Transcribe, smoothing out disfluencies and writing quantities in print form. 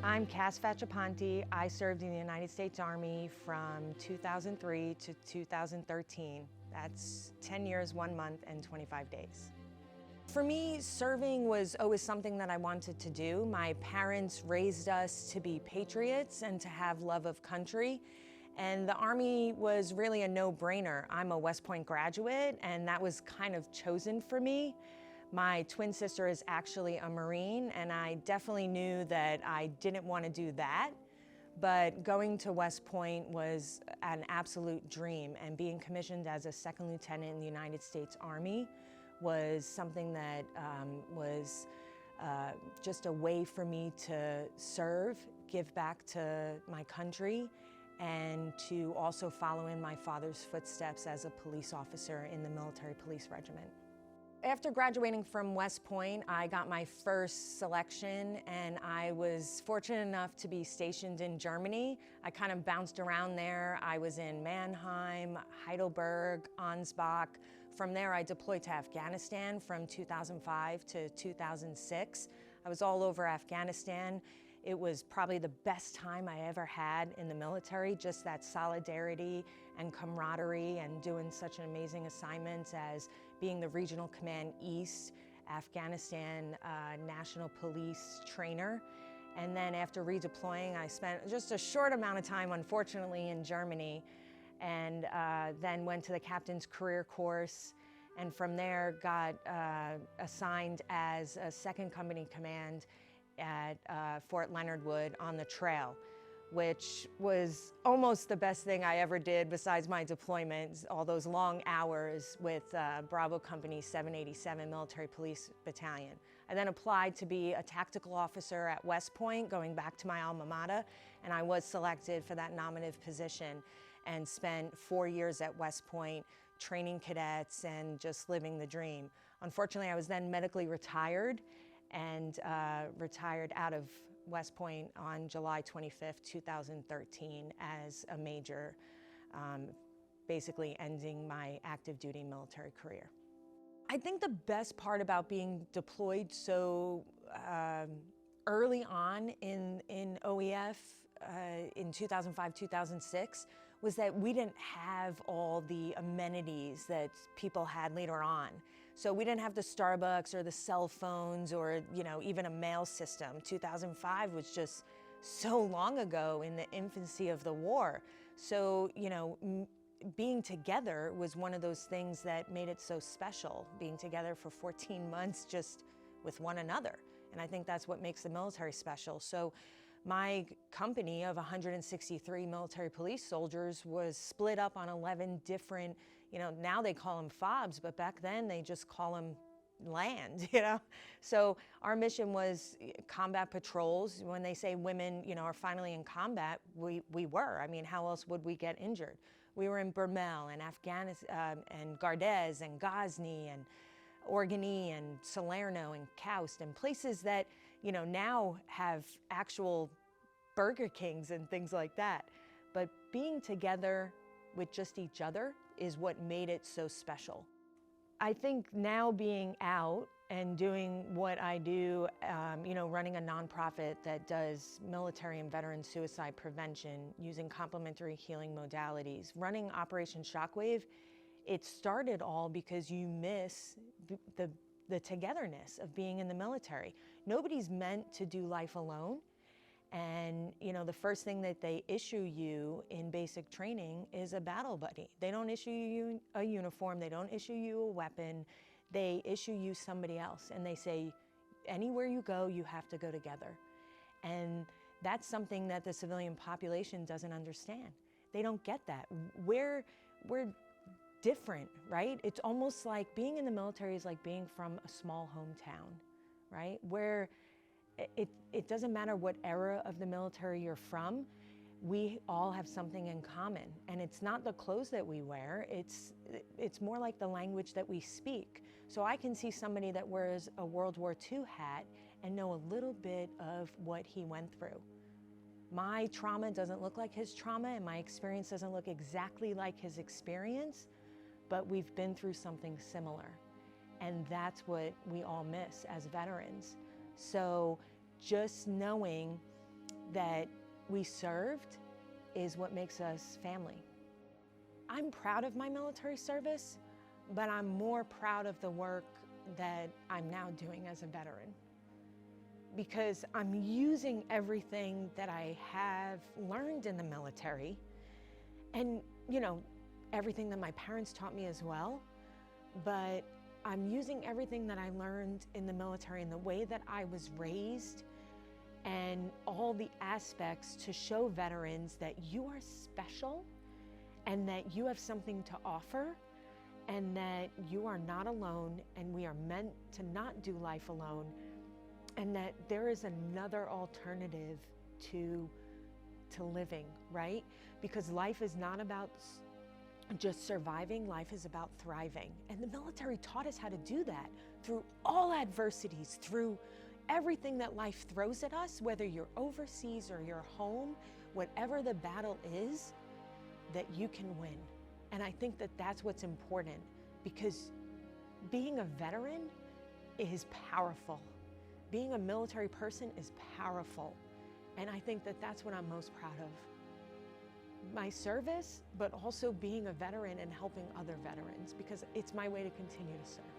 I'm CaS Facciponti. I served in the United States Army from 2003 to 2013. That's 10 years, 1 month, and 25 days. For me, serving was always something that I wanted to do. My parents raised us to be patriots and to have love of country. And the Army was really a no-brainer. I'm a West Point graduate, and that was kind of chosen for me. My twin sister is actually a Marine, and I definitely knew that I didn't want to do that. But going to West Point was an absolute dream, and being commissioned as a second lieutenant in the United States Army was something that was just a way for me to serve, give back to my country, and to also follow in my father's footsteps as a police officer in the Military Police Regiment. After graduating from West Point, I got my first selection, and I was fortunate enough to be stationed in Germany. I kind of bounced around there. I was in Mannheim, Heidelberg, Ansbach. From there, I deployed to Afghanistan from 2005 to 2006. I was all over Afghanistan. It was probably the best time I ever had in the military, just that solidarity and camaraderie and doing such an amazing assignments as being the Regional Command East, Afghanistan National Police trainer. And then after redeploying, I spent just a short amount of time, unfortunately, in Germany, and then went to the Captain's Career Course, and from there got assigned as a second company command at Fort Leonard Wood on the trail, which was almost the best thing I ever did besides my deployments, all those long hours with Bravo Company 787 Military Police Battalion. I then applied to be a tactical officer at West Point, going back to my alma mater, and I was selected for that nominative position and spent 4 years at West Point training cadets and just living the dream. Unfortunately, I was then medically retired and retired out of West Point on July 25th, 2013 as a major, basically ending my active duty military career. I think the best part about being deployed so early on in OEF in 2005, 2006 was that we didn't have all the amenities that people had later on. So we didn't have the Starbucks or the cell phones or, you know, even a mail system. 2005 was just so long ago in the infancy of the war. So, you know, being together was one of those things that made it so special, being together for 14 months just with one another. And I think that's what makes the military special. So my company of 163 military police soldiers was split up on 11 different, you know, now they call them FOBs, but back then they just call them land, you know? So our mission was combat patrols. When they say women, you know, are finally in combat, we were. I mean, how else would we get injured? We were in Burmel and Afghanistan and Gardez and Ghazni and Organy and Salerno and Koust and places that, you know, now have actual Burger Kings and things like that. But being together with just each other is what made it so special. I think now being out and doing what I do, you know, running a nonprofit that does military and veteran suicide prevention using complementary healing modalities, running Operation Shockwave, it started all because you miss the togetherness of being in the military. Nobody's meant to do life alone. And, you know, the first thing that they issue you in basic training is a battle buddy. They don't issue you a uniform, they don't issue you a weapon, they issue you somebody else. And they say, anywhere you go, you have to go together. And that's something that the civilian population doesn't understand. They don't get that. We're different, right? It's almost like being in the military is like being from a small hometown, right? Where it doesn't matter what era of the military you're from, we all have something in common. And it's not the clothes that we wear, it's more like the language that we speak. So I can see somebody that wears a World War II hat and know a little bit of what he went through. My trauma doesn't look like his trauma, and my experience doesn't look exactly like his experience, but we've been through something similar. And that's what we all miss as veterans. So just knowing that we served is what makes us family. I'm proud of my military service, but I'm more proud of the work that I'm now doing as a veteran, because I'm using everything that I have learned in the military and, everything that my parents taught me as well, but I'm using everything that I learned in the military and the way that I was raised and all the aspects to show veterans that you are special and that you have something to offer and that you are not alone and we are meant to not do life alone, and that there is another alternative to living, right? Because life is not about just surviving, life is about thriving. And the military taught us how to do that through all adversities, through everything that life throws at us, whether you're overseas or you're home, whatever the battle is, that you can win. And I think that that's what's important, because being a veteran is powerful. Being a military person is powerful. And I think that that's what I'm most proud of. My service, but also being a veteran and helping other veterans, because it's my way to continue to serve.